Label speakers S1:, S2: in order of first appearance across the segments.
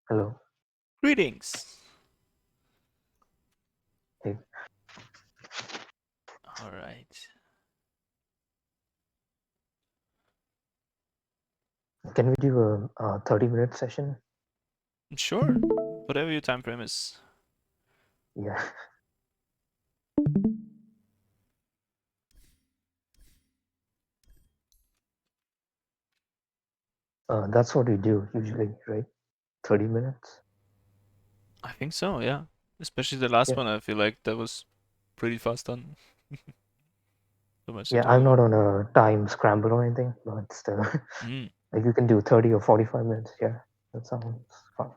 S1: Hello.
S2: Greetings.
S1: Hey.
S2: All right.
S1: Can we do a 30-minute session?
S2: Sure. Whatever your time frame is.
S1: Yeah. That's what we do usually, right? 30 minutes?
S2: I think so, yeah. Especially the last
S1: Yeah.
S2: one, I feel like that was pretty fast done. So much to
S1: Yeah,
S2: do
S1: I'm
S2: with it.
S1: not on a time scramble or anything, but still,
S2: Mm.
S1: like you can do 30 or 45 minutes. Yeah, that sounds fun.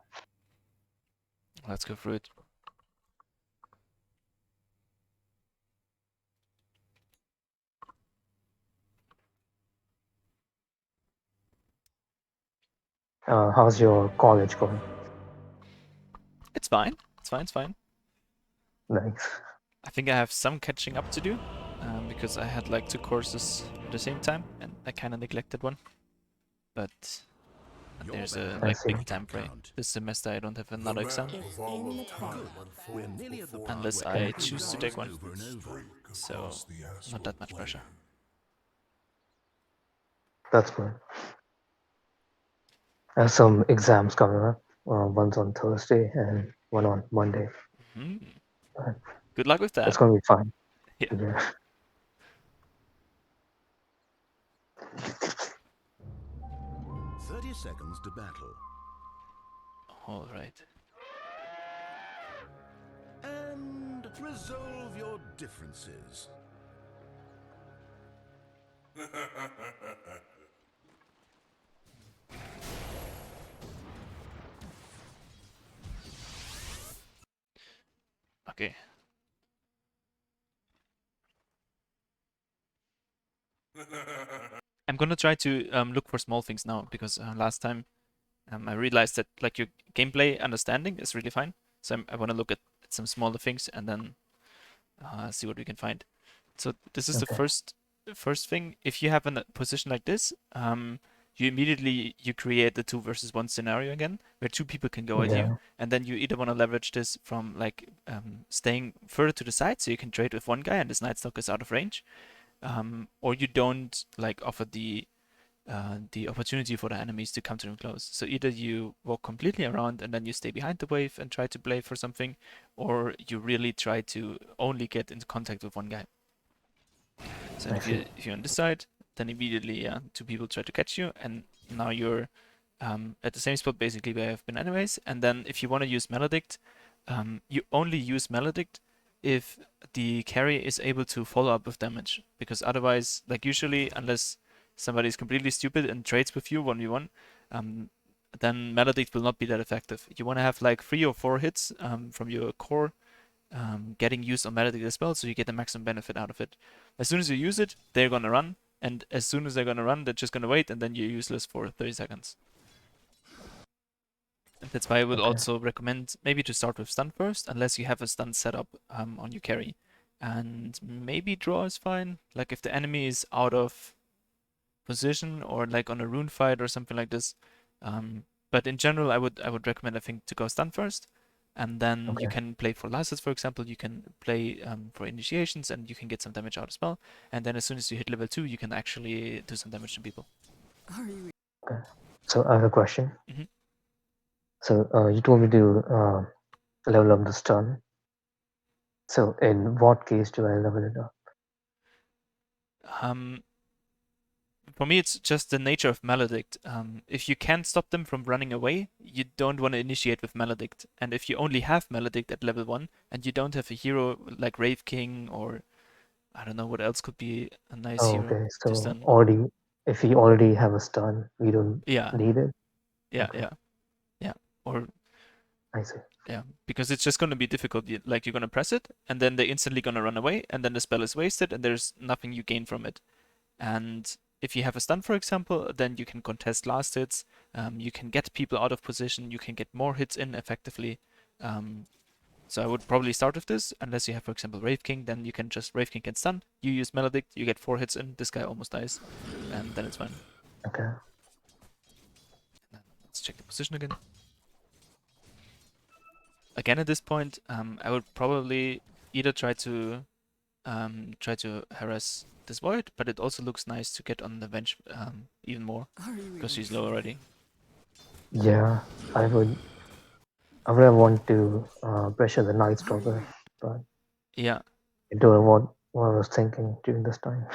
S2: Let's go through it.
S1: How's your college going?
S2: It's fine. It's fine. It's fine.
S1: Nice.
S2: I think I have some catching up to do because I had like 2 courses at the same time and I kind of neglected one. But there's a
S1: I
S2: like
S1: see.
S2: big time frame. This semester I don't have another exam unless
S1: Okay.
S2: I choose to take one. So not that much pressure.
S1: That's good. I have some exams coming up. One's on Thursday and one on Monday.
S2: Mm.
S1: But
S2: Good luck with
S1: it's
S2: that.
S1: going to be fine.
S2: Yeah.
S1: Yeah.
S3: 30 seconds to battle.
S2: All right.
S3: And resolve your differences.
S2: Okay. I'm gonna try to look for small things now because last time I realized that like your gameplay understanding is really fine. So I want to look at some smaller things and then see what we can find. So this is the
S1: Okay.
S2: first thing. If you have a position like this, you immediately you create the 2 versus 1 scenario again, where 2 people can go at you,
S1: Yeah.
S2: and then you either want to leverage this from like staying further to the side, so you can trade with one guy and this Night Stalker is out of range, or you don't like offer the opportunity for the enemies to come to them close. So either you walk completely around and then you stay behind the wave and try to play for something, or you really try to only get into contact with one guy. So
S1: I see.
S2: if you're on this side, then immediately 2 people try to catch you, and now you're at the same spot basically where I've been anyways. And then if you want to use Maledict, you only use Maledict if the carry is able to follow up with damage, because otherwise, like usually, unless somebody is completely stupid and trades with you 1v1, um, then Maledict will not be that effective. You want to have like 3 or 4 hits from your core getting used on Maledict as well, so you get the maximum benefit out of it. As soon as you use it, they're gonna run, and as soon as they're gonna run, they're just gonna wait, and then you're useless for 30 seconds. And that's why I would
S1: Okay.
S2: also recommend maybe to start with stun first, unless you have a stun setup on your carry. And maybe draw is fine. Like if the enemy is out of position or like on a rune fight or something like this. But in general, I would recommend I think to go stun first, and then you
S1: Okay.
S2: can play for last for example. You can play for initiations, and you can get some damage out as well. And then as soon as you hit level 2, you can actually do some damage to people.
S1: Okay. So I have a question.
S2: hmm
S1: So you told me to level up the stun. So in what case do I level it up?
S2: Um, for me, it's just the nature of Maledict. If you can't stop them from running away, you don't want to initiate with Maledict. And if you only have Maledict at level 1 and you don't have a hero like Wraith King, or I don't know what else could be a nice
S1: Oh,
S2: hero
S1: okay.
S2: to
S1: So
S2: stun.
S1: already, if we already have a stun, we don't
S2: Yeah,
S1: need it.
S2: yeah,
S1: Okay.
S2: yeah, yeah. Or
S1: I see.
S2: yeah, because it's just going to be difficult. Like you're going to press it, and then they're instantly going to run away, and then the spell is wasted, and there's nothing you gain from it. And if you have a stun, for example, then you can contest last hits. You can get people out of position. You can get more hits in effectively. So I would probably start with this, unless you have, for example, Wraith King. Then you can just Wraith King can stun. You use Maledict. You get 4 hits in. This guy almost dies, and then it's fine.
S1: Okay.
S2: Let's check the position again. again at this point, I would probably either try to harass this void, but it also looks nice to get on the bench even more because she's low already.
S1: Yeah, I would. I would want to pressure the Night Stalker, but
S2: Yeah,
S1: into what I was thinking during this time.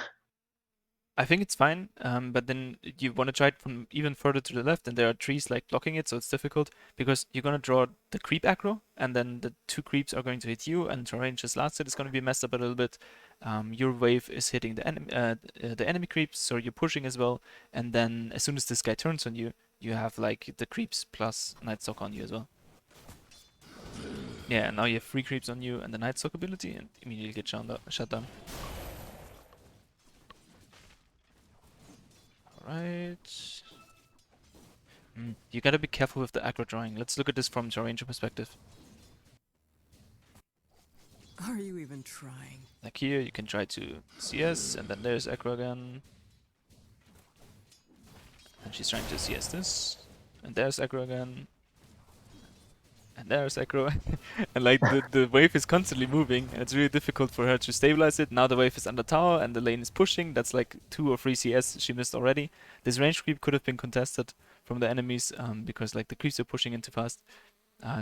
S2: I think it's fine, but then you want to try it from even further to the left, and there are trees like blocking it, so it's difficult because you're gonna draw the creep aggro, and then the two creeps are going to hit you, and Torrentious last hit is gonna be messed up a little bit. Your wave is hitting the enemy creeps, so you're pushing as well, and then as soon as this guy turns on you, you have like the creeps plus Night Stalk on you as well. Yeah, and now you have 3 creeps on you and the Night Stalk ability, and immediately get shut down. Alright. You gotta be careful with the aggro drawing. Let's look at this from the ranger perspective.
S4: Are you even trying?
S2: Like here, you can try to CS, and then there's aggro again. And she's trying to CS this. And there's aggro again. And there's aggro. And like the wave is constantly moving, and it's really difficult for her to stabilize it. Now the wave is under tower, and the lane is pushing. That's like 2 or 3 CS she missed already. This range creep could have been contested from the enemies because like the creeps are pushing in too fast.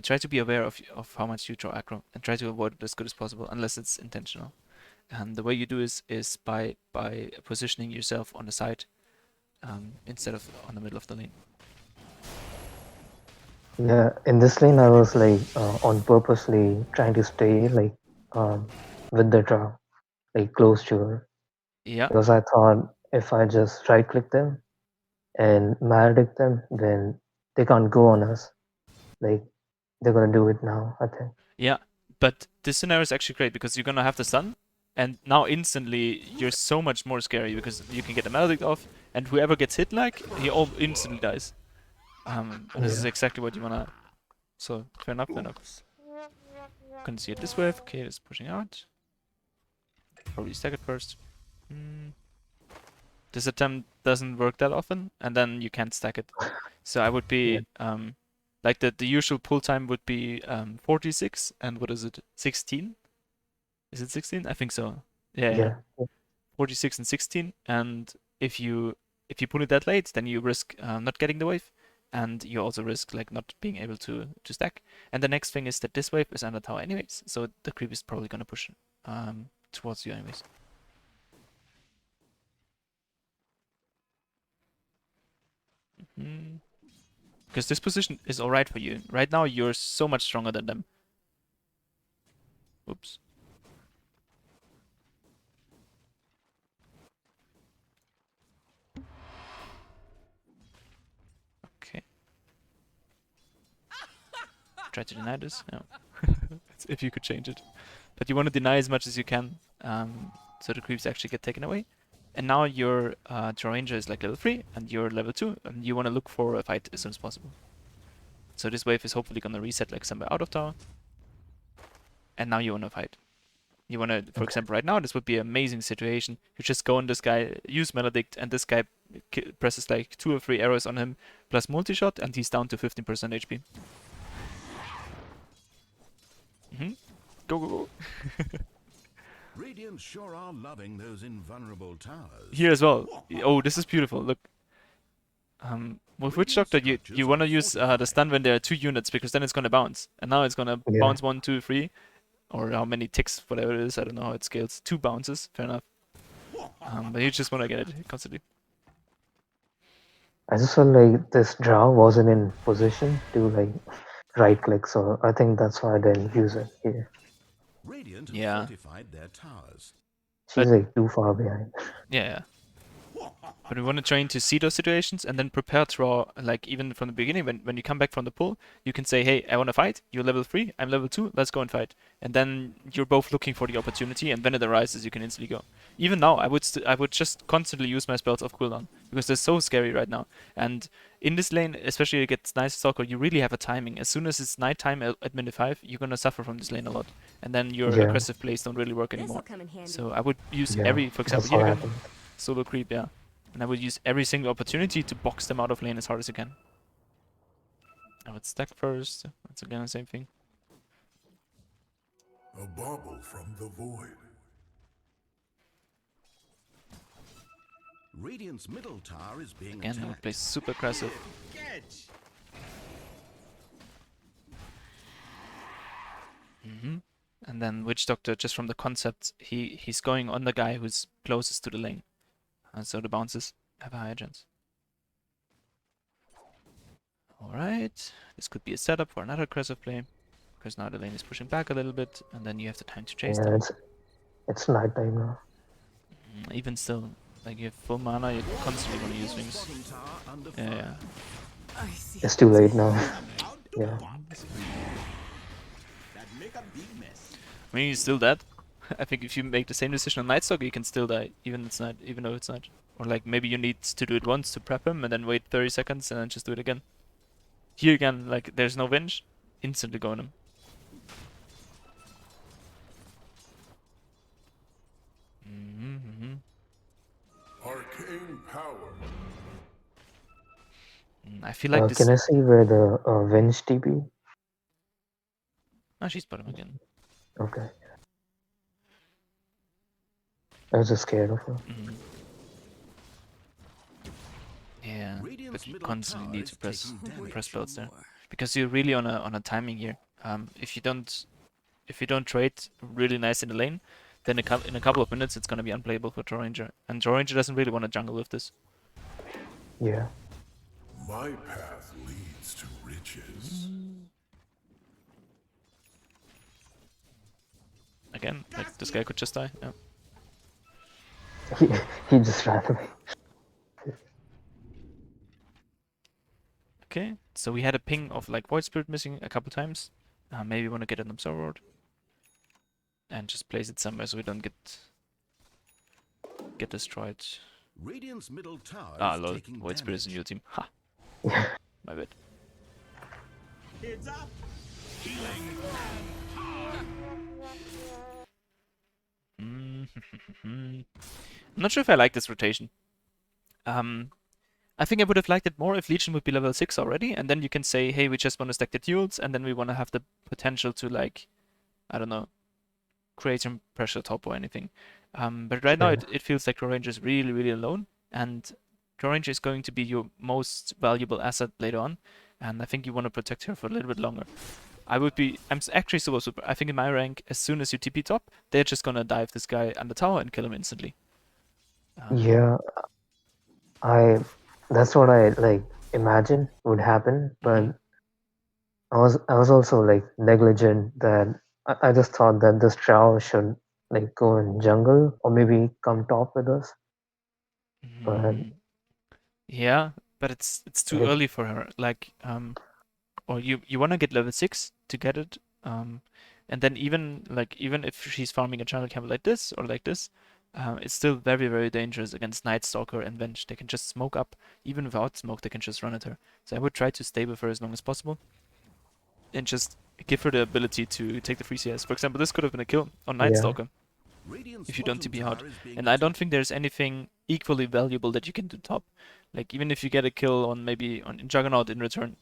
S2: Try to be aware of how much you draw aggro, and try to avoid it as good as possible, unless it's intentional. And the way you do is by positioning yourself on the side instead of on the middle of the lane.
S1: Yeah, in this lane, I was like on purposely trying to stay like with the draw, like close to her,
S2: Yeah,
S1: because I thought if I just right click them and maledict them, then they can't go on us. Like they're gonna do it now, I think.
S2: yeah. But this scenario is actually great because you're gonna have the stun, and now instantly you're so much more scary because you can get the maledict off, and whoever gets hit like he all instantly dies. And this is
S1: Yeah.
S2: exactly what you wanna. So fair enough, fair enough. Couldn't see it this wave. Okay, it's pushing out. Probably stack it first. This attempt doesn't work that often, and then you can't stack it. So I would be like the usual pull time would be 46, and what is it, 16? Is it 16? I think so. Yeah, yeah.
S1: Yeah.
S2: 46 and 16, and if you pull it that late, then you risk not getting the wave, and you also risk like not being able to stack. And the next thing is that this wave is under tower anyways, so the creep is probably gonna push towards you anyways. Because this position is alright for you. Right now, you're so much stronger than them. Oops. Okay. Try to deny this. No. If you could change it. But you want to deny as much as you can, so the creeps actually get taken away. And now your Ranger is like level 3, and you're level 2, and you want to look for a fight as soon as possible. So this wave is hopefully going to reset like somewhere out of tower. And now you want to fight. You want to, for example, right now, this would be an amazing situation. You just go on this guy, use Maledict, and this guy presses like 2 or 3 arrows on him, plus multi-shot, and he's down to 15% HP. Go, go, go.
S3: Radiant sure are loving those invulnerable towers.
S2: Here as well. Oh, this is beautiful. Look. With Witch Doctor, you want to use the stun when there are 2 units, because then it's going to bounce. And now it's going to bounce 1, 2, 3. Or how many ticks, whatever it is. I don't know how it scales. 2 bounces. Fair enough. But you just want to get it constantly.
S1: I just felt like this draw wasn't in position to like right click, so I think that's why I didn't use it here.
S3: Radiant have
S2: Yeah.
S3: fortified their towers.
S1: She's like too far behind.
S2: Yeah. But we want to train to see those situations and then prepare draw, like even from the beginning, when you come back from the pull, you can say, hey, I want to fight, you're level 3, I'm level 2, let's go and fight. And then you're both looking for the opportunity, and when it arises, you can instantly go. Even now, I would just constantly use my spells off cooldown, because they're so scary right now. And in this lane, especially against Night Stalker, you really have a timing. As soon as it's nighttime at minute 5, you're gonna suffer from this lane a lot. And then your aggressive plays don't really work anymore. So I would use every, for example, here again, solo creep, yeah. And I would use every single opportunity to box them out of lane as hard as I can. I would stack first. That's again the same thing.
S3: A bauble from the void. Radiant's middle tower is being
S2: Again, I would
S3: attacked.
S2: play super aggressive. And then Witch Doctor, just from the concept, he's going on the guy who's closest to the lane. And so the bounces have a higher chance. Alright, this could be a setup for another aggressive play. Because now the lane is pushing back a little bit, and then you have the time to chase
S1: Yeah,
S2: them.
S1: it's nighttime now.
S2: Even still, like you have full mana, you constantly want to use wings.
S3: Bottom tower under
S2: Yeah,
S3: fire.
S2: yeah.
S4: I see.
S1: It's too late now. Yeah.
S2: I mean, he's still dead. I think if you make the same decision on Night Stalker, you can still die, even though it's night. Or like maybe you need to do it once to prep him, and then wait 30 seconds, and then just do it again. Here again, like there's no Venge, instantly go on him.
S3: Arcane power.
S2: I feel like this.
S1: Can I see where the Venge TP?
S2: Oh, she's bottom again.
S1: Okay. I was just scared of her.
S2: Yeah, but
S3: Radiant's
S2: you
S3: middle
S2: constantly
S3: tower
S2: need
S3: is
S2: to press
S3: taking damage.
S2: press belts there.
S4: More.
S2: Because you're really on a timing here. If you don't trade really nice in the lane, then in a couple of minutes it's gonna be unplayable for Draw Ranger. And Draw Ranger doesn't really want to jungle with this.
S1: Yeah.
S3: My path leads to riches.
S2: Again, like this guy could just die. Yeah.
S1: He just ran away.
S2: Okay, so we had a ping of like Void Spirit missing a couple times. Maybe want to get an Observer Ward. And just place it somewhere so we don't get destroyed.
S3: Radiant's middle tower
S2: Ah,
S3: is
S2: lol.
S3: taking
S2: Void Spirit is in
S3: damage.
S2: your team. Ha! My bad. I'm not sure if I like this rotation. I think I would have liked it more if Legion would be level 6 already, and then you can say, hey, we just want to stack the duels, and then we want to have the potential to, like, I don't know, create some pressure top or anything. But right now
S1: Yeah.
S2: it feels like Draw Ranger is really, really alone, and Draw Ranger is going to be your most valuable asset later on, and I think you want to protect her for a little bit longer. Actually super. I think in my rank, as soon as you TP top, they're just gonna dive this guy on the tower and kill him instantly.
S1: Yeah. That's what I like imagined would happen, but I was also like negligent that I just thought that this Drow should like go in jungle or maybe come top with us. But
S2: Yeah, but it's too
S1: it,
S2: early for her. Like, or you wanna get level 6 to get it. And then even if she's farming a jungle camp like this or like this, it's still very, very dangerous against Night Stalker and Venge. They can just smoke up. Even without smoke, they can just run at her. So I would try to stay with her as long as possible. And just give her the ability to take the free CS. For example, this could have been a kill on Night
S1: Yeah.
S2: Stalker
S3: Radiant's
S2: if you don't
S3: bottom
S2: TP hard.
S3: tower is being
S2: And I don't
S3: attacked.
S2: think there's anything equally valuable that you can do top. Like even if you get a kill on maybe on Juggernaut in return,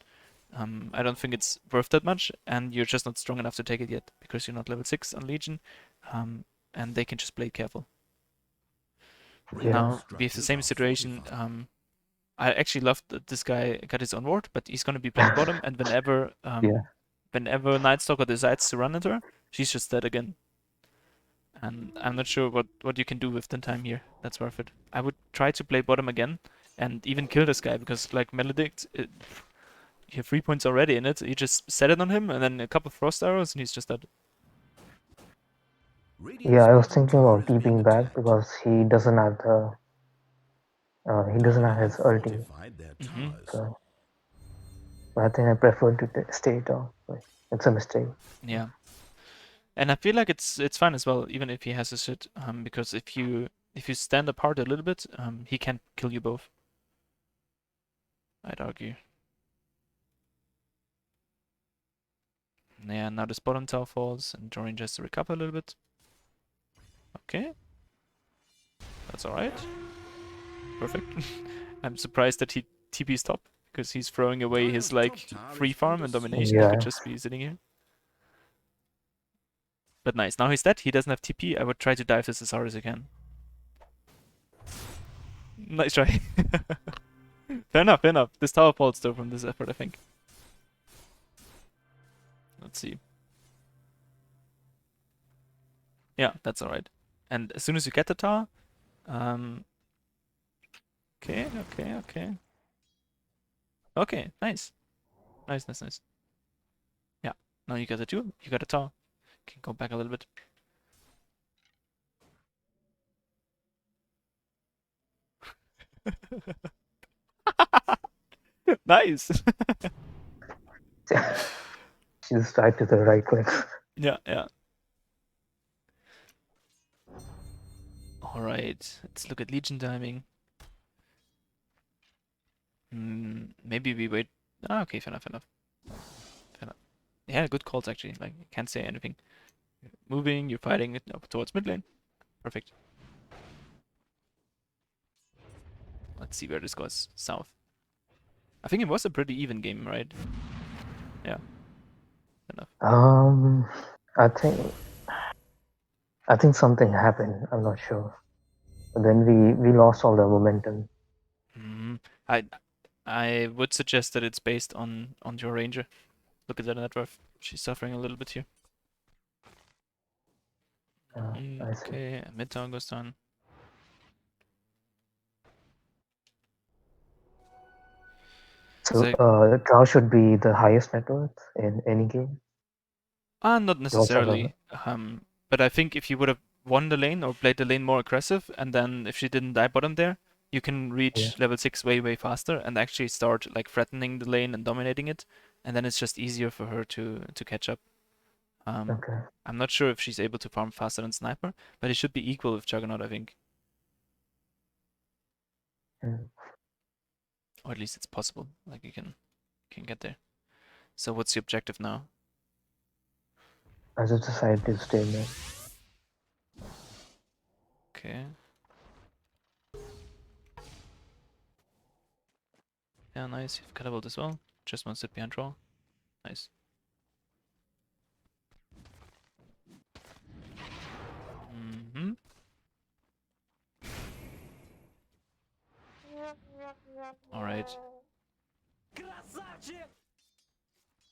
S2: I don't think it's worth that much, and you're just not strong enough to take it yet because you're not level 6 on Legion, and they can just play it careful.
S1: Yeah.
S2: Now we have the same situation. I actually love that this guy got his own ward, but he's gonna be playing bottom, and whenever
S1: Yeah.
S2: whenever Night Stalker decides to run at her, she's just dead again. And I'm not sure what you can do with the time here. That's worth it. I would try to play bottom again and even kill this guy because like Maledict, you have 3 points already in it. You just set it on him and then a couple of frost arrows and he's just dead.
S3: Radiant's
S1: Yeah, I was
S3: bottom
S1: thinking
S3: tower
S1: about
S3: is being
S1: keeping back
S3: attacked.
S1: because he doesn't have his ulti.
S3: Fortified their towers.
S1: So but I think I prefer to stay top. But it's a mistake.
S2: Yeah. And I feel like it's fine as well, even if he has his shit, because if you stand apart a little bit, he can kill you both. I'd argue. Yeah, now this bottom tower falls and Jorin has to recover a little bit. Okay. That's alright. Perfect. I'm surprised that he TP's top, because he's throwing away his like free farm and domination. He
S1: Yeah.
S2: could just be sitting here. But nice. Now he's dead. He doesn't have TP. I would try to dive this as hard as I can. Nice try. Fair enough, fair enough. This tower falls though from this effort, I think. Let's see. Yeah, that's alright. And as soon as you get the tower, okay. Okay, nice. Nice. Yeah, now you got a 2, you got a tower. Can go back a little bit. Nice!
S1: She just tried to the right click.
S2: Yeah. Alright, let's look at Legion timing. Maybe we wait. Ah, okay, fair enough. Yeah, good calls actually. Like, I can't say anything. You're moving, you're fighting it up towards mid lane. Perfect. Let's see where this goes. South. I think it was a pretty even game, right? Yeah. Fair enough.
S1: I think something happened. I'm not sure. But then we lost all the momentum.
S2: I would suggest that it's based on your ranger. Look at that net worth. She's suffering a little bit here.
S1: I see.
S2: Okay, mid tower goes down.
S1: So draw should be the highest net worth in any game.
S2: Not
S1: You also have
S2: necessarily. But I think if you would have won the lane or played the lane more aggressive, and then if she didn't die bottom there, you can reach level 6 way faster and actually start like threatening the lane and dominating it, and then it's just easier for her to catch up.
S1: Okay.
S2: I'm not sure if she's able to farm faster than Sniper, but it should be equal with Juggernaut, I think. Or at least it's possible. Like you can get there. So what's the objective now?
S1: I just decided to stay mid.
S2: Okay. Yeah, nice. You've catapult as well. Just one sit behind draw. Nice. Alright.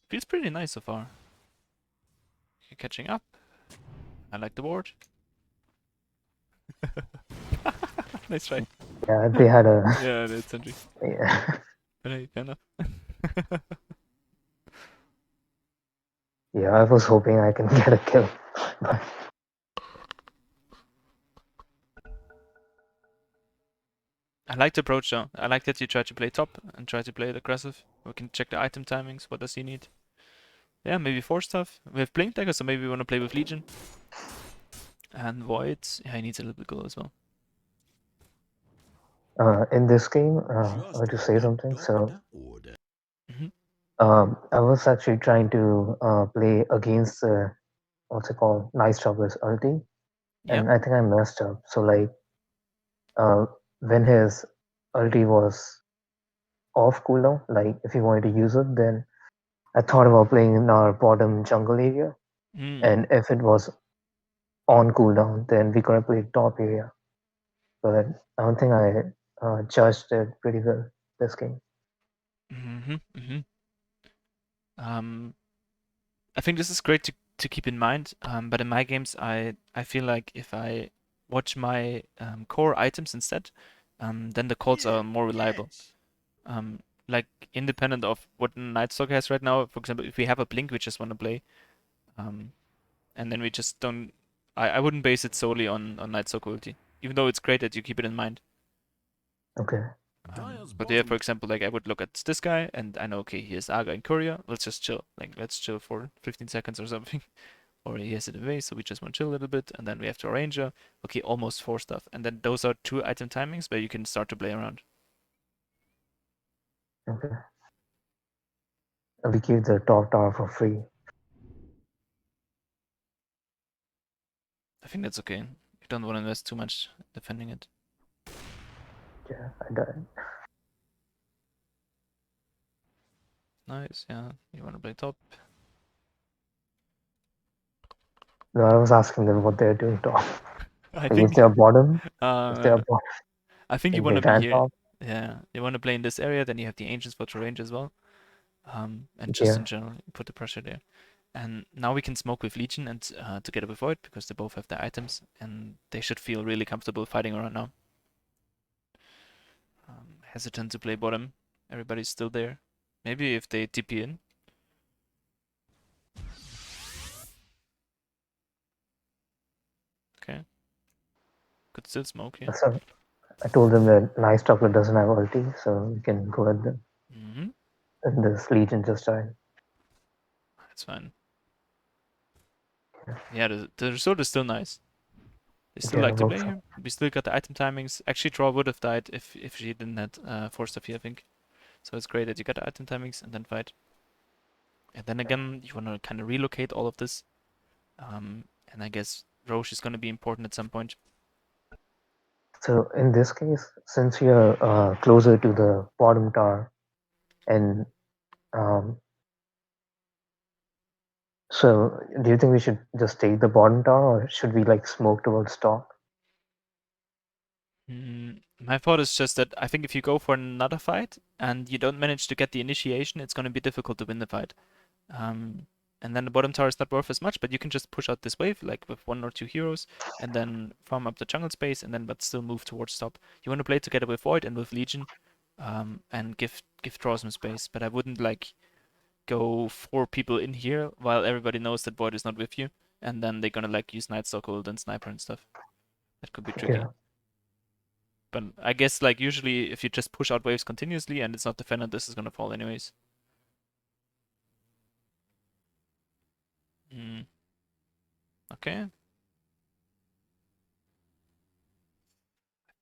S2: Feels pretty nice so far. You're catching up. I like the board. Nice try.
S1: Yeah, they had a.
S2: Yeah, that's sentry.
S1: Yeah.
S2: But hey, fair enough.
S1: Yeah, I was hoping I can get a kill.
S2: I like the approach though. I like that you try to play top and try to play it aggressive. We can check the item timings. What does he need? Yeah, maybe 4 stuff. We have Blink Dagger, so maybe we want to play with Legion. And Void. Yeah, he needs a little bit gold as well.
S1: In this game, I want to say something. So, I was actually trying to play against what's it called, Nice Chopper's ulti, and I think I messed up. So like, when his ulti was off cooldown, like if you wanted to use it, then I thought about playing in our bottom jungle area, and if it was on cooldown, then we could have played top area. But I don't think I judged it pretty well this game.
S2: I think this is great to keep in mind. But in my games, I feel like if I watch my core items instead, then the calls are more reliable. Like independent of what Nightstalker has right now. For example, if we have a blink, we just want to play, and then we just don't. I wouldn't base it solely on Nightstalker ulti, even though it's great that you keep it in mind.
S1: Okay.
S2: But yeah, for example, like I would look at this guy and I know, okay, he has Aga and Courier. Let's just chill. Like let's chill for 15 seconds or something. Or he has it away, so we just want to chill a little bit. And then we have to Ranger. Okay, almost 4 stuff. And then those are 2 item timings where you can start to play around.
S1: Okay. And we give the top tower for free.
S2: I think that's okay. You don't want to invest too much defending it.
S1: Yeah, I died.
S2: Nice, yeah. You want to play top?
S1: No, I was asking them what they're doing top.
S2: I
S1: Like, if
S2: think
S1: they're bottom, if they're
S2: uh,
S1: bottom,
S2: I think you
S1: then
S2: want
S1: they
S2: to be
S1: ran
S2: here.
S1: top.
S2: Yeah, you want to play in this area. Then you have the ancients for range as well. And just
S1: Yeah.
S2: in general, put the pressure there. And now we can smoke with Legion and together with Void because they both have their items and they should feel really comfortable fighting around now. Hesitant to play bottom. Everybody's still there. Maybe if they TP in. Okay. Could still smoke here.
S1: So I told them that Nice Chocolate doesn't have ulti, so we can go at them.
S2: Mm-hmm.
S1: And this Legion just died.
S2: That's fine. Yeah, the result is still nice. They still
S1: Yeah,
S2: like to
S1: well,
S2: play here. We still got the item timings. Actually, Troll would have died if she didn't have Force of here, I think. So it's great that you got the item timings and then fight. And then again, you want to kind of relocate all of this. And I guess Roche is going to be important at some point.
S1: so in this case, since we are closer to the bottom tower, and so do you think we should just take the bottom tower, or should we like smoke towards top?
S2: My thought is just that I think if you go for another fight and you don't manage to get the initiation, it's going to be difficult to win the fight. And then the bottom tower is not worth as much, but you can just push out this wave, like with 1 or 2 heroes, and then farm up the jungle space, and then but still move towards top. You want to play together with Void and with Legion, and give draw some space. But I wouldn't like go 4 people in here while everybody knows that Void is not with you, and then they're gonna like use Night Stalker and Sniper and stuff. That could be tricky.
S1: Yeah.
S2: But I guess like usually if you just push out waves continuously and it's not defended, this is gonna fall anyways. Okay. I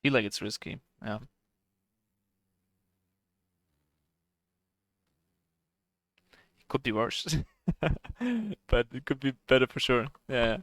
S2: feel like it's risky. Yeah. It could be worse. But it could be better for sure. Yeah.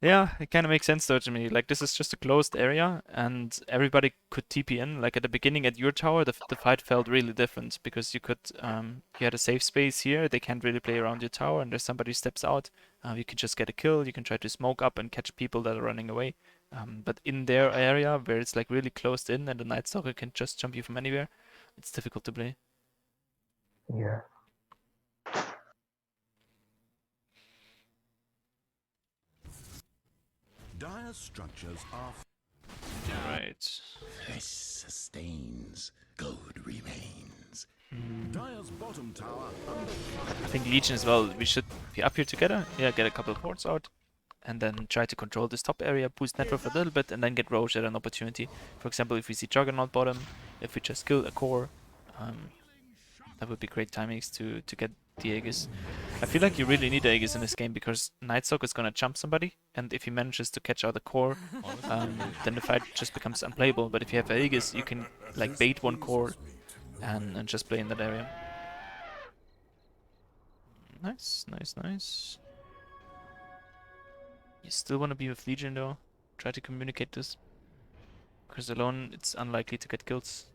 S2: Yeah, it kind of makes sense though to me. Like this is just a closed area, and everybody could TP in. Like at the beginning at your tower, the fight felt really different because you could you had a safe space here. They can't really play around your tower, and if somebody steps out, you can just get a kill. You can try to smoke up and catch people that are running away. But in their area where it's like really closed in, and the Night Stalker can just jump you from anywhere, it's difficult to play.
S1: Yeah.
S3: Dire structures are
S2: Right.
S5: Flesh sustains, gold remains.
S3: Dire's bottom tower
S2: I think Legion as well. We should be up here together. Yeah, get a couple of hordes out. And then try to control this top area, boost network a little bit, and then get Roche at an opportunity. For example, if we see Juggernaut bottom, if we just kill a core, that would be great timings to get the Aegis. I feel like you really need Aegis in this game because Nightstalker is gonna jump somebody, and if he manages to catch out the core, then the fight just becomes unplayable. But if you have Aegis, you can like bait one core and just play in that area. Nice, nice, nice. You still want to be with Legion though. Try to communicate this. Because alone it's unlikely to get kills.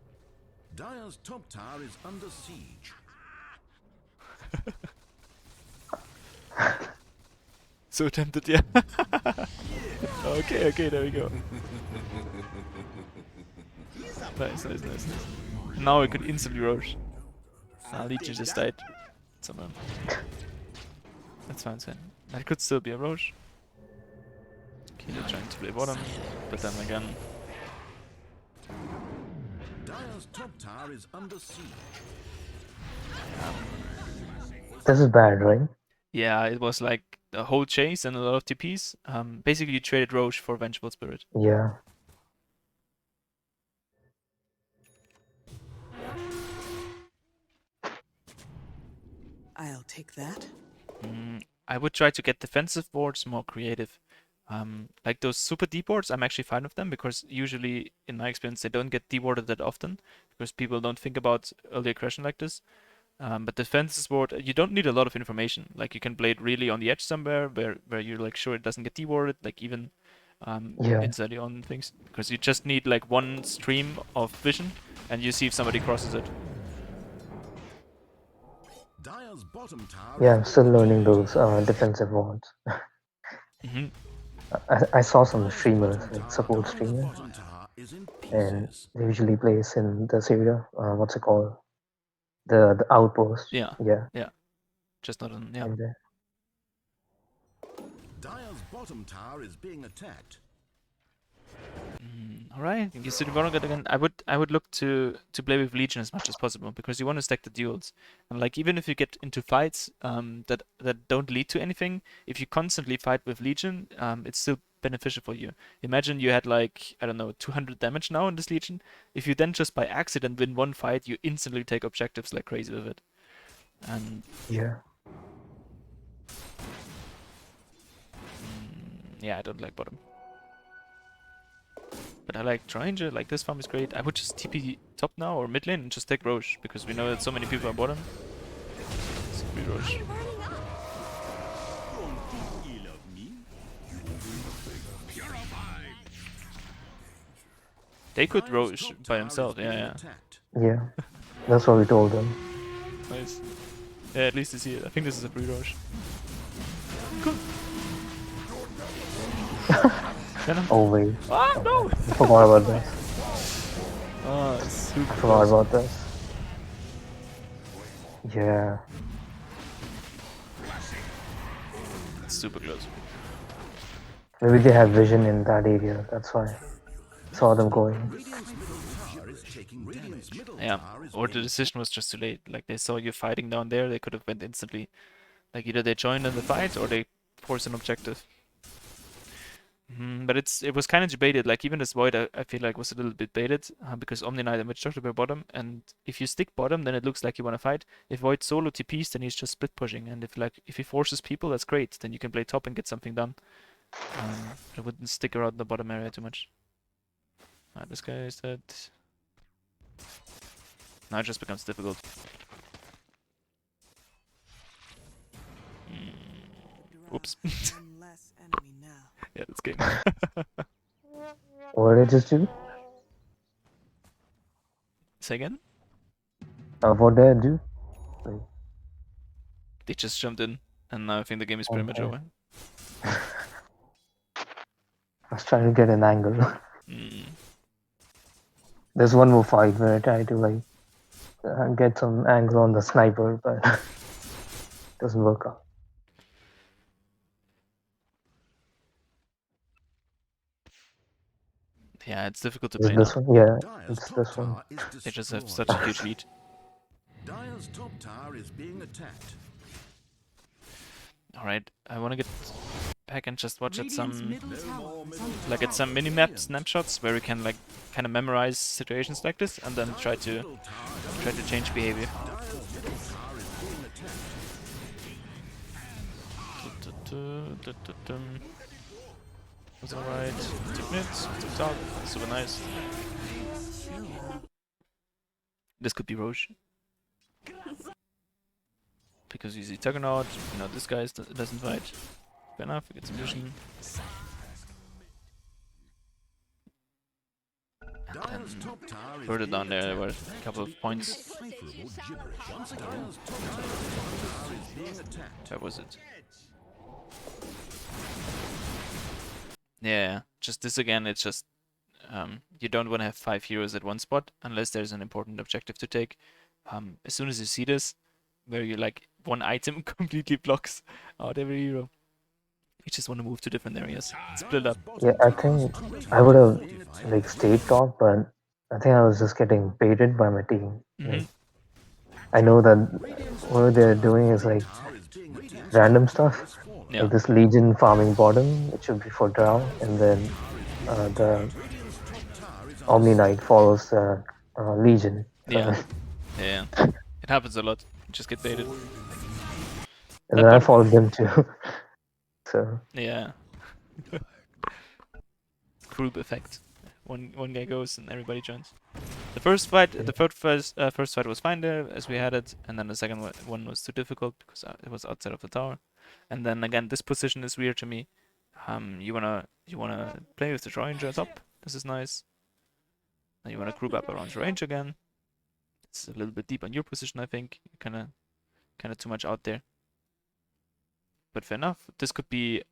S3: Dire's top tower is under siege.
S2: So tempted, yeah. Okay, there we go. Nice. Now we could instantly Roche. Legion just died. Somewhere. That's fine. That could still be a Roche. Okay, they're trying to play bottom, but then again.
S3: Dire's top tower is under siege.
S1: This is bad, right?
S2: Yeah, it was like a whole chase and a lot of TPs. Basically you traded Roche for Vengeful Spirit.
S1: Yeah.
S4: I'll take that.
S2: I would try to get defensive wards more creative. Like those super deep wards, I'm actually fine with them because usually, in my experience, they don't get dewarded that often because people don't think about early aggression like this. But defensive ward, you don't need a lot of information. Like you can play it really on the edge somewhere where you're like sure it doesn't get dewarded, like even
S1: Yeah.
S2: inside your own things. Because you just need like one stream of vision and you see if somebody crosses it.
S3: Dire's bottom tower
S1: Yeah,
S3: is
S1: I'm still
S3: being
S1: learning
S3: attacked.
S1: those defensive wards.
S2: Hmm.
S1: I saw some
S3: Dire's
S1: streamers,
S3: bottom
S1: like
S3: tower,
S1: support
S3: Dire's
S1: streamers,
S3: bottom tower is in
S1: and
S3: pieces.
S1: they usually place in this area. What's it called? The outpost.
S2: Yeah,
S1: Yeah,
S2: yeah. Just not on. Yeah.
S1: and
S3: Dire's bottom tower is being attacked.
S2: All right, you see the bottom guard again. I would look to play with Legion as much as possible because you want to stack the duels. And like even if you get into fights that don't lead to anything, if you constantly fight with Legion, it's still beneficial for you. Imagine you had like I don't know 200 damage now in this Legion. If you then just by accident win one fight, you instantly take objectives like crazy with it. And
S1: yeah.
S2: yeah, I don't like bottom. But I like Triangle, like this farm is great. I would just TP top now or mid lane and just take Roche because we know that so many people are bottom. It's free Roche. They could
S3: Dire's
S2: Roche
S3: top
S2: by
S3: tower
S2: himself,
S3: is
S2: yeah,
S3: being
S2: yeah.
S3: attacked.
S1: Yeah, that's what we told them.
S2: Nice. Yeah, at least you see it. I think this is a free Roche. Cool. Venom.
S1: Oh wait,
S2: Ah, no!
S1: I forgot about this.
S2: Ah, it's super
S1: I forgot
S2: close.
S1: about this. Yeah,
S2: It's super close.
S1: maybe they have vision in that area. That's why I saw them going.
S3: Radiant's middle tower is taking damage. Middle
S2: Yeah,
S3: tower is
S2: or the
S3: being
S2: decision was just too late. Like they saw you fighting down there, they could have went instantly. Like either they joined in the fight or they forced an objective. But it was kind of debated. Like even this void, I feel like was a little bit baited because Omni Knight and Witch Doctor were bottom, and if you stick bottom, then it looks like you want to fight. If Void solo TPs, then he's just split pushing, and if he forces people, that's great. Then you can play top and get something done. I wouldn't stick around the bottom area too much. This guy is dead. Now it just becomes difficult. Oops.
S4: One less enemy now.
S2: Yeah, this game.
S1: What did I just do?
S2: Say again?
S1: What did I do? Like,
S2: They just jumped in, and now I think the game is pretty much
S1: okay.
S2: over.
S1: I was trying to get an angle.
S2: Mm.
S1: There's one more fight where I try to like get some angle on the sniper, but doesn't work out.
S2: Yeah, it's difficult to
S1: Is
S2: play
S1: it
S2: now.
S1: this one? Yeah,
S3: Dire's
S1: it's
S3: top
S1: this one.
S3: tower is
S2: They just have
S3: destroyed.
S2: such a huge lead.
S3: Dire's top tower is being attacked.
S2: Alright, I wanna get back and just watch at
S4: Radiant's
S2: some
S4: middle tower is under
S2: like at
S4: attack.
S2: some minimap snapshots where we can like kind of memorize situations like this and then try to change behavior.
S3: Dire's middle tower is being attacked.
S2: Was alright. Took mid, took top, super nice. This could be Roche. Because you see Juggernaut, you know, this guy doesn't fight. Fair enough, we get some vision.
S3: Dire's top tower is
S2: Further
S3: being
S2: down there, there
S3: attacked.
S2: were a couple of points.
S3: Decipherable gibberish. Once again, Dire's top tower is being attacked.
S2: Where was it? Yeah, just this again, it's just you don't want to have 5 heroes at one spot unless there's an important objective to take. As soon as you see this, where you like one item completely blocks out every hero, you just want to move to different areas. Split up.
S1: Yeah, I think I would have like stayed top, but I think I was just getting baited by my team. Like, I know that what they're doing is like random stuff,
S2: Yeah.
S1: like this Legion farming bottom, which should be for Drow, and then the Omni Knight follows Legion.
S2: Yeah. Yeah. It happens a lot. You just get baited.
S1: And
S2: That
S1: then I
S2: bot-
S1: followed them too. So
S2: Yeah. Group effect. One guy goes and everybody joins. The first fight, first fight was fine there as we had it, and then the second one was too difficult because it was outside of the tower. And then again, this position is weird to me. You wanna play with the Ranger top. This is nice. And you wanna group up around the range again. It's a little bit deep on your position, I think. You kinda kind of too much out there. But fair enough. This could be,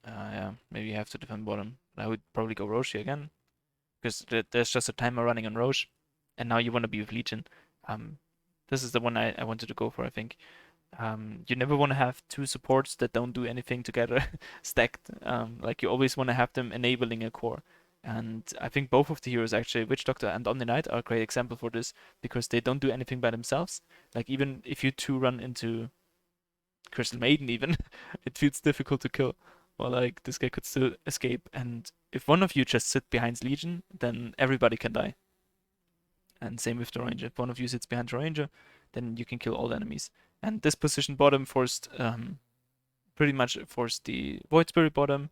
S2: yeah, maybe you have to defend bottom. I would probably go Roche here again, because there's just a timer running on Roche, and now you want to be with Legion. This is the one I wanted to go for, I think. You never want to have two supports that don't do anything together stacked. Like you always want to have them enabling a core. And I think both of the heroes, actually, Witch Doctor and Omni Knight, are a great example for this, because they don't do anything by themselves. Like even if you two run into Crystal Maiden even, it feels difficult to kill. Or like this guy could still escape, and if one of you just sit behind Legion, then everybody can die. And same with the Ranger. If one of you sits behind the Ranger, then you can kill all the enemies. And this position bottom pretty much forced the Void Spirit bottom,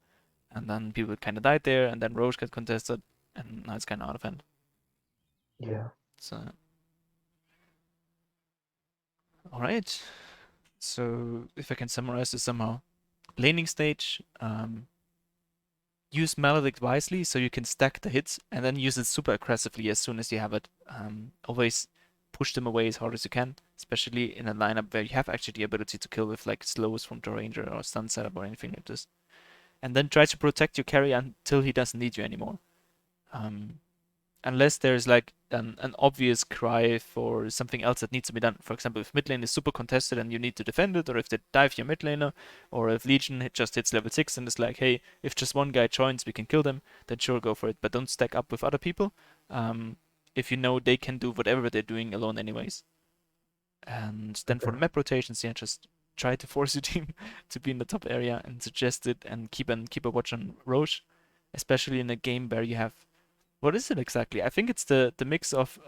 S2: and then people kind of died there, and then Roche got contested, and now it's kind of out of hand.
S1: Yeah.
S2: So, all right. So if I can summarize this somehow, laning stage, use Maledict wisely so you can stack the hits, and then use it super aggressively as soon as you have it. Always push them away as hard as you can, especially in a lineup where you have actually the ability to kill with like slows from the Ranger or stun setup or anything like this. And then try to protect your carry until he doesn't need you anymore. Unless there's like an obvious cry for something else that needs to be done. For example, if mid lane is super contested and you need to defend it, or if they dive your mid laner, or if Legion just hits level 6 and is like, hey, if just one guy joins, we can kill them, then sure, go for it. But don't stack up with other people if you know they can do whatever they're doing alone anyways. And then for the map rotations, yeah, just try to force your team to be in the top area and suggest it, and keep a watch on Roche, especially in a game where you have, what is it exactly? I think it's the mix of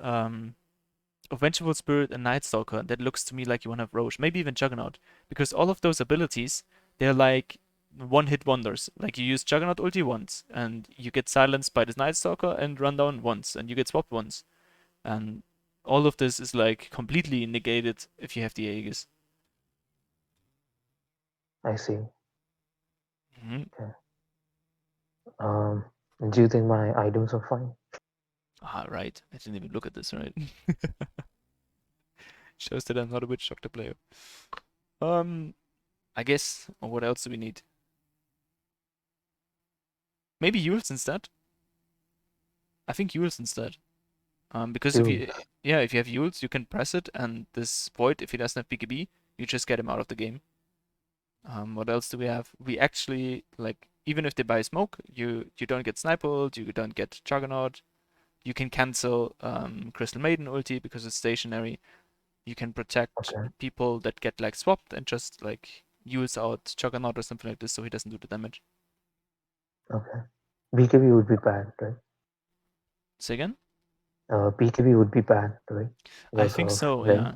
S2: Vengeful Spirit and Night Stalker that looks to me like you want to have Roche, maybe even Juggernaut, because all of those abilities, they're like one-hit wonders. Like you use Juggernaut ulti once, and you get silenced by this Night Stalker and run down once, and you get swapped once, and all of this is like completely negated if you have the Aegis.
S1: I see.
S2: Mm-hmm.
S1: Okay. Do you think my items are fine?
S2: Ah, right. I didn't even look at this, right? Shows that I'm not a Witch Doctor player. I guess, or what else do we need? Maybe Yules instead? I think Yules instead. Because if you have Yules, you can press it, and this Void, if he doesn't have BKB, you just get him out of the game. What else do we have? We actually, like, even if they buy smoke, you don't get sniper ult, you don't get Juggernaut. You can cancel Crystal Maiden ulti because it's stationary. You can protect people that get like swapped and just like use out Juggernaut or something like this so he doesn't do the damage.
S1: Okay. BKB would be bad, right?
S2: Say again?
S1: BKB would be bad, right?
S2: I
S1: Because
S2: think
S1: of
S2: so,
S1: Ren.
S2: yeah.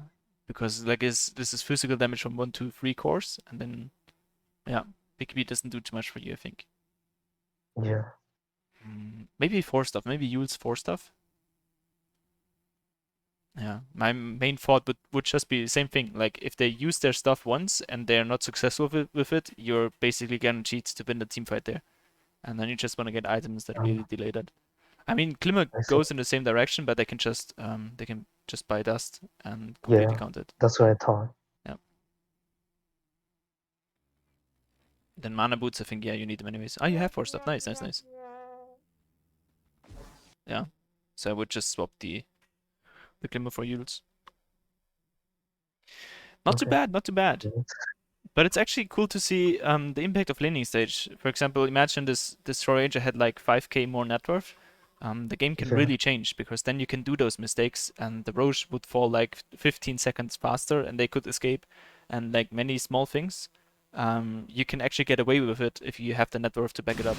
S2: Because like this is physical damage from 1, 2, 3 cores, and then yeah, BKB doesn't do too much for you, I think.
S1: Yeah.
S2: Maybe 4 stuff, maybe Yule's 4 stuff. Yeah, my main thought would just be the same thing. Like if they use their stuff once and they're not successful with it, you're basically guaranteed to win the team fight there. And then you just want to get items that really delay that. I mean, Glimmer goes in the same direction, but they can just buy dust and completely count it.
S1: That's what I thought.
S2: Yeah. Then mana boots, I think, yeah, you need them anyways. Oh, you have 4 stuff. Nice, nice, nice. Yeah. So I would just swap the Glimmer for Yules. Not too bad, not too bad. But it's actually cool to see the impact of laning stage. For example, imagine this Troll Ranger had like 5k more net worth. The game can really change, because then you can do those mistakes and the Roche would fall like 15 seconds faster and they could escape, and like many small things. You can actually get away with it if you have the net worth to back it up.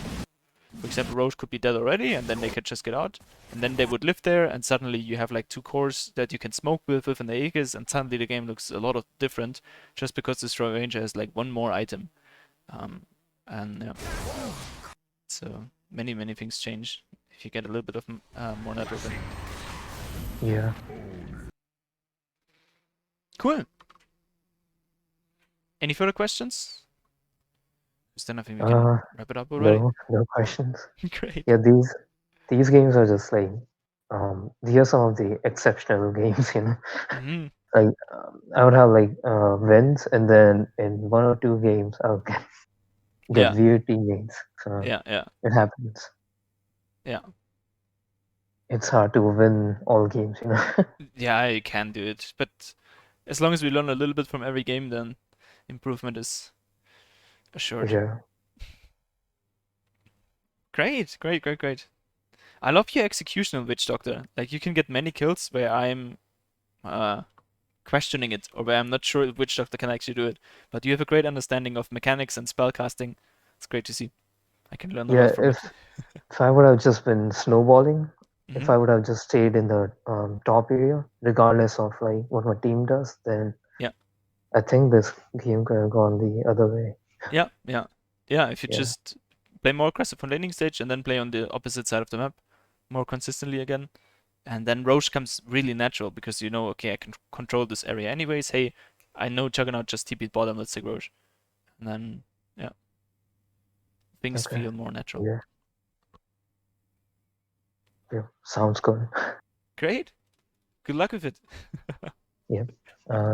S2: For example, Roche could be dead already, and then they could just get out, and then they would live there, and suddenly you have like 2 cores that you can smoke with an Aegis, and suddenly the game looks a lot of different, just because this Troll Ranger has like 1 more item. And yeah, so many things change if you get a little bit of more net worth.
S1: Yeah.
S2: Cool. Any further questions? Is there nothing we can wrap it up already?
S1: No questions.
S2: Great.
S1: Yeah, these games are just like these are some of the exceptional games, you know. I would have like wins, and then in 1 or 2 games I'll get
S2: Yeah,
S1: weird teammates. So
S2: yeah.
S1: it happens.
S2: Yeah.
S1: It's hard to win all games, you know.
S2: Yeah, I can do it. But as long as we learn a little bit from every game, then improvement is
S1: For
S2: assured.
S1: sure.
S2: Great, great, great, great. I love your executional Witch Doctor. Like you can get many kills where I'm questioning it, or where I'm not sure if Witch Doctor can actually do it. But you have a great understanding of mechanics and spellcasting. It's great to see. I can learn a lot
S1: Yeah,
S2: from it.
S1: if I would have just been snowballing, if
S2: Hmm.
S1: I would have just stayed in the top area, regardless of like what my team does, then
S2: Yeah,
S1: I think this game could have gone the other way.
S2: yeah, yeah, yeah. If you
S1: Yeah.
S2: just play more aggressive on laning stage and then play on the opposite side of the map more consistently again, and then Roche comes really natural because you know, okay, I can control this area anyways. Hey, I know Juggernaut just TP'd bottom, let's take Roche. And then, yeah, things
S1: Okay.
S2: feel more natural.
S1: Yeah. Yeah. Sounds good.
S2: Great. Good luck with it.
S1: Yeah.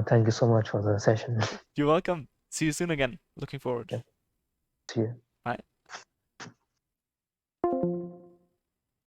S1: Thank you so much for the session.
S2: You're welcome. See you soon again. Looking forward.
S1: Yeah. See you.
S2: Bye.